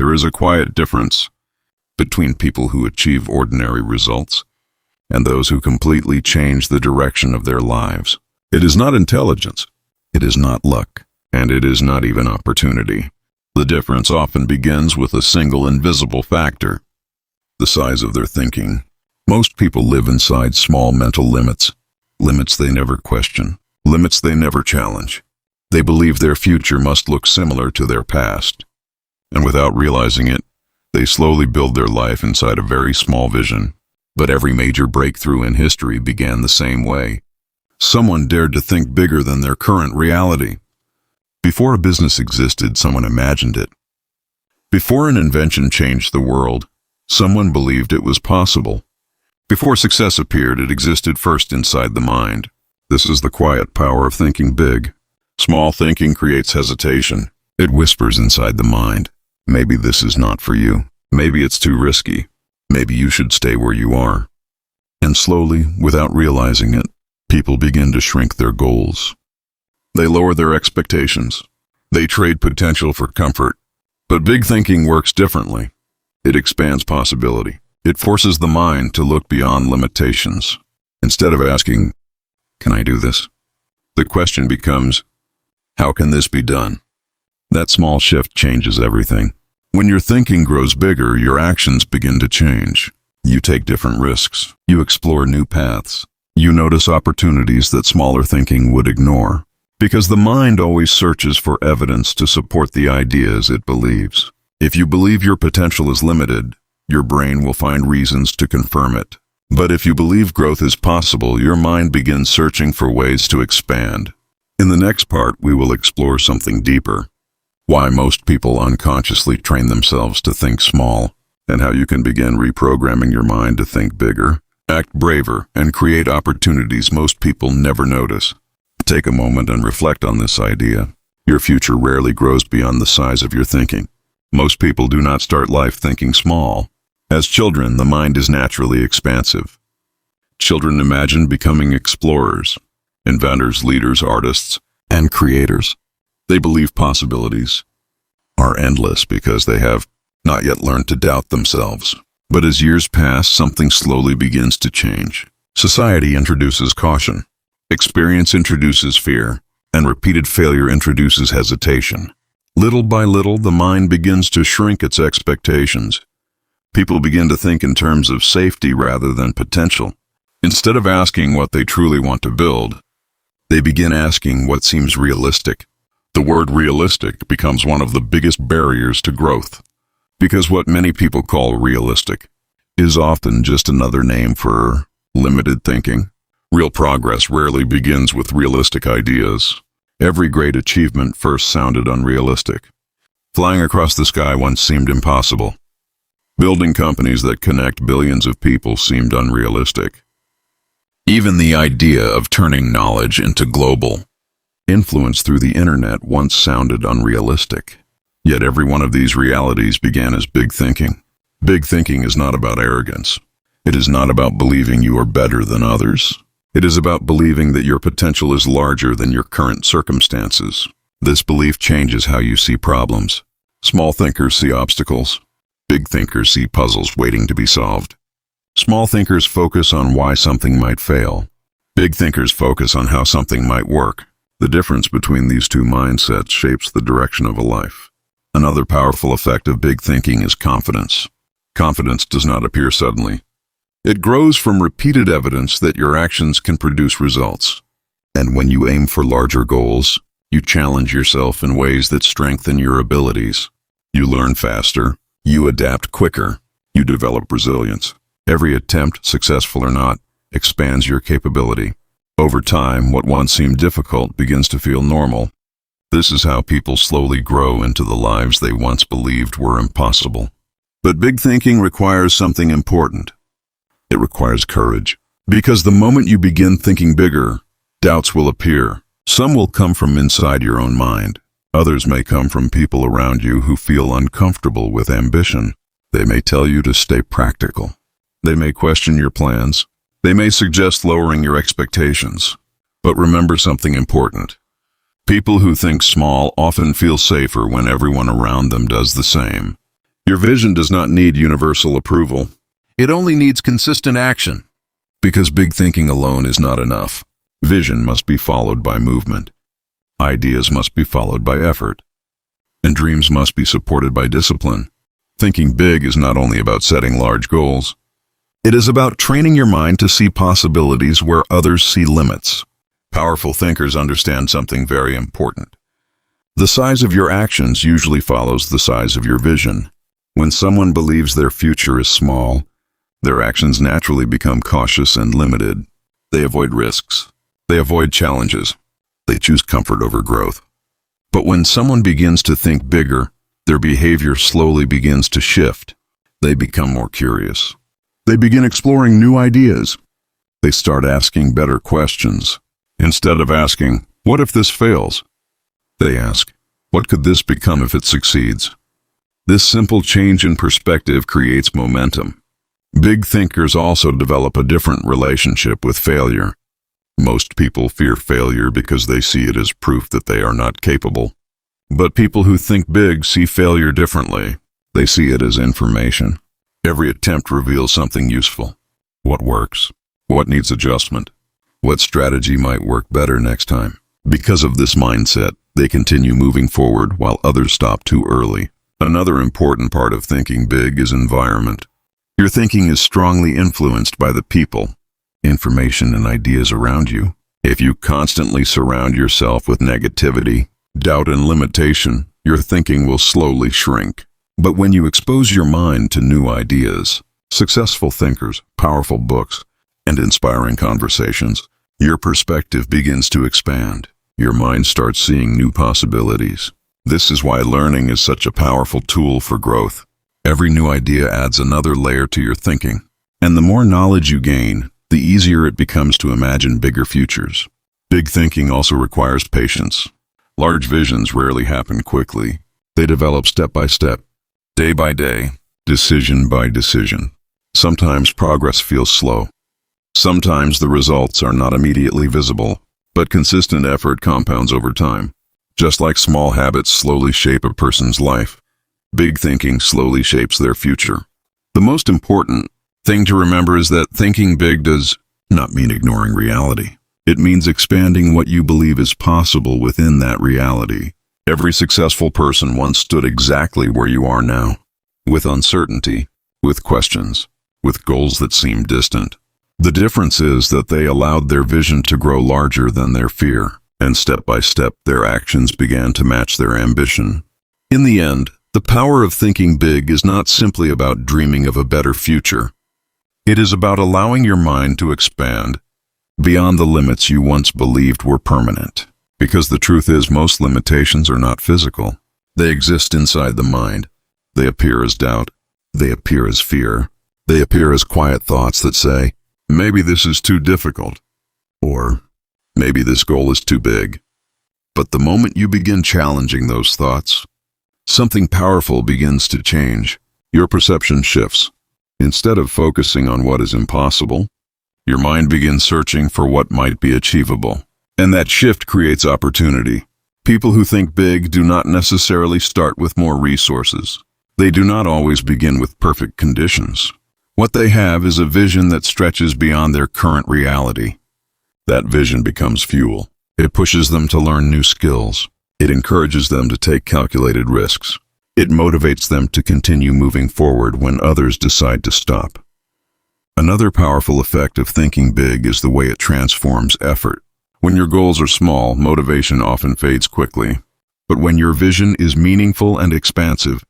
There is a quiet difference between people who achieve ordinary results and those who completely change the direction of their lives. It is not intelligence, it is not luck, and it is not even opportunity. The difference often begins with a single invisible factor: the size of their thinking. Most people live inside small mental limits, limits they never question, limits they never challenge. They believe their future must look similar to their past, and without realizing it, they slowly build their life inside a very small vision. But every major breakthrough in history began the same way. Someone dared to think bigger than their current reality. Before a business existed, someone imagined it. Before an invention changed the world, someone believed it was possible. Before success appeared, it existed first inside the mind. This is the quiet power of thinking big. Small thinking creates hesitation. It whispers inside the mind, maybe this is not for you. Maybe it's too risky. Maybe you should stay where you are. And slowly, without realizing it, people begin to shrink their goals. They lower their expectations. They trade potential for comfort. But big thinking works differently. It expands possibility. It forces the mind to look beyond limitations. Instead of asking, "Can I do this?" the question becomes, "How can this be done?" That small shift changes everything. When your thinking grows bigger, your actions begin to change. You take different risks. You explore new paths. You notice opportunities that smaller thinking would ignore. Because the mind always searches for evidence to support the ideas it believes. If you believe your potential is limited, your brain will find reasons to confirm it. But if you believe growth is possible, your mind begins searching for ways to expand. In the next part, we will explore something deeper: why most people unconsciously train themselves to think small, and how you can begin reprogramming your mind to think bigger, act braver, and create opportunities most people never notice. Take a moment and reflect on this idea. Your future rarely grows beyond the size of your thinking. Most people do not start life thinking small. As children, the mind is naturally expansive. Children imagine becoming explorers, inventors, leaders, artists, and creators. They believe possibilities are endless because they have not yet learned to doubt themselves. But as years pass, something slowly begins to change. Society introduces caution. Experience introduces fear, and repeated failure introduces hesitation. Little by little, the mind begins to shrink its expectations. People begin to think in terms of safety rather than potential. Instead of asking what they truly want to build, they begin asking what seems realistic. The word realistic becomes one of the biggest barriers to growth, because what many people call realistic is often just another name for limited thinking. Real progress rarely begins with realistic ideas. Every great achievement first sounded unrealistic. Flying across the sky once seemed impossible. Building companies that connect billions of people seemed unrealistic. Even the idea of turning knowledge into global influence through the internet once sounded unrealistic. Yet every one of these realities began as big thinking. Big thinking is not about arrogance. It is not about believing you are better than others. It is about believing that your potential is larger than your current circumstances. This belief changes how you see problems. Small thinkers see obstacles. Big thinkers see puzzles waiting to be solved. Small thinkers focus on why something might fail. Big thinkers focus on how something might work. The difference between these two mindsets shapes the direction of a life. Another powerful effect of big thinking is confidence. Confidence does not appear suddenly. It grows from repeated evidence that your actions can produce results. And when you aim for larger goals, you challenge yourself in ways that strengthen your abilities. You learn faster. You adapt quicker. You develop resilience. Every attempt, successful or not, expands your capability. Over time, what once seemed difficult begins to feel normal. This is how people slowly grow into the lives they once believed were impossible. But big thinking requires something important. It requires courage. Because the moment you begin thinking bigger, doubts will appear. Some will come from inside your own mind. Others may come from people around you who feel uncomfortable with ambition. They may tell you to stay practical. They may question your plans. They may suggest lowering your expectations. But remember something important. People who think small often feel safer when everyone around them does the same. Your vision does not need universal approval. It only needs consistent action. Because big thinking alone is not enough. Vision must be followed by movement. Ideas must be followed by effort. And dreams must be supported by discipline. Thinking big is not only about setting large goals. It is about training your mind to see possibilities where others see limits. Powerful thinkers understand something very important. The size of your actions usually follows the size of your vision. When someone believes their future is small, their actions naturally become cautious and limited. They avoid risks. They avoid challenges. They choose comfort over growth. But when someone begins to think bigger, their behavior slowly begins to shift. They become more curious. They begin exploring new ideas. They start asking better questions. Instead of asking, "What if this fails?" they ask, "What could this become if it succeeds?" This simple change in perspective creates momentum. Big thinkers also develop a different relationship with failure. Most people fear failure because they see it as proof that they are not capable. But people who think big see failure differently. They see it as information. Every attempt reveals something useful. What works? What needs adjustment? What strategy might work better next time? Because of this mindset, they continue moving forward while others stop too early. Another important part of thinking big is environment. Your thinking is strongly influenced by the people, information, and ideas around you. If you constantly surround yourself with negativity, doubt, and limitation, your thinking will slowly shrink. But when you expose your mind to new ideas, successful thinkers, powerful books, and inspiring conversations, your perspective begins to expand. Your mind starts seeing new possibilities. This is why learning is such a powerful tool for growth. Every new idea adds another layer to your thinking. And the more knowledge you gain, the easier it becomes to imagine bigger futures. Big thinking also requires patience. Large visions rarely happen quickly. They develop step by step, day by day, decision by decision. Sometimes progress feels slow. Sometimes the results are not immediately visible, but consistent effort compounds over time. Just like small habits slowly shape a person's life, big thinking slowly shapes their future. The most important thing to remember is that thinking big does not mean ignoring reality. It means expanding what you believe is possible within that reality. Every successful person once stood exactly where you are now, with uncertainty, with questions, with goals that seem distant. The difference is that they allowed their vision to grow larger than their fear, and step by step their actions began to match their ambition. In the end, the power of thinking big is not simply about dreaming of a better future. It is about allowing your mind to expand beyond the limits you once believed were permanent. Because the truth is, most limitations are not physical. They exist inside the mind. They appear as doubt. They appear as fear. They appear as quiet thoughts that say, "Maybe this is too difficult," or "Maybe this goal is too big." But the moment you begin challenging those thoughts, something powerful begins to change. Your perception shifts. Instead of focusing on what is impossible, your mind begins searching for what might be achievable. And that shift creates opportunity. People who think big do not necessarily start with more resources. They do not always begin with perfect conditions. What they have is a vision that stretches beyond their current reality. That vision becomes fuel. It pushes them to learn new skills. It encourages them to take calculated risks. It motivates them to continue moving forward when others decide to stop. Another powerful effect of thinking big is the way it transforms effort. When your goals are small, motivation often fades quickly. But when your vision is meaningful and expansive,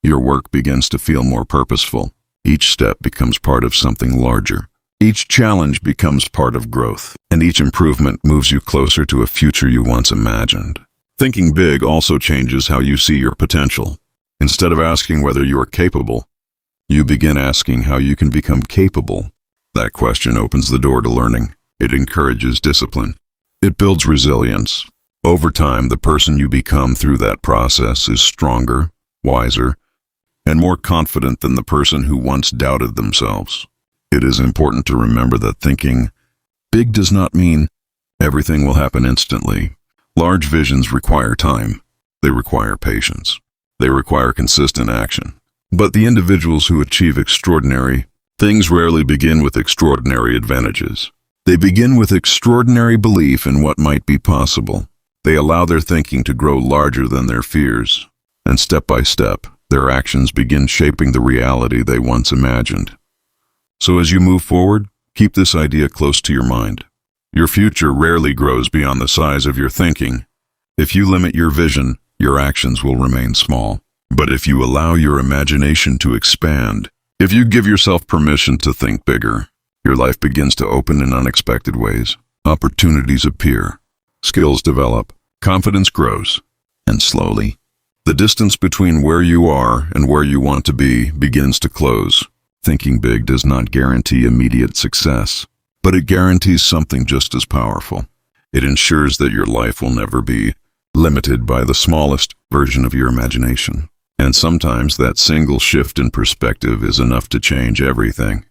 your work begins to feel more purposeful. Each step becomes part of something larger. Each challenge becomes part of growth, and each improvement moves you closer to a future you once imagined. Thinking big also changes how you see your potential. Instead of asking whether you are capable, you begin asking how you can become capable. That question opens the door to learning. It encourages discipline. It builds resilience. Over time, the person you become through that process is stronger, wiser, and more confident than the person who once doubted themselves. It is important to remember that thinking big does not mean everything will happen instantly. Large visions require time. They require patience. They require consistent action. But the individuals who achieve extraordinary things rarely begin with extraordinary advantages. They begin with extraordinary belief in what might be possible. They allow their thinking to grow larger than their fears, and step by step, their actions begin shaping the reality they once imagined. So as you move forward, keep this idea close to your mind. Your future rarely grows beyond the size of your thinking. If you limit your vision, your actions will remain small. But if you allow your imagination to expand, if you give yourself permission to think bigger, your life begins to open in unexpected ways. Opportunities appear, skills develop, confidence grows, and slowly, the distance between where you are and where you want to be begins to close. Thinking big does not guarantee immediate success, but it guarantees something just as powerful. It ensures that your life will never be limited by the smallest version of your imagination. And sometimes that single shift in perspective is enough to change everything.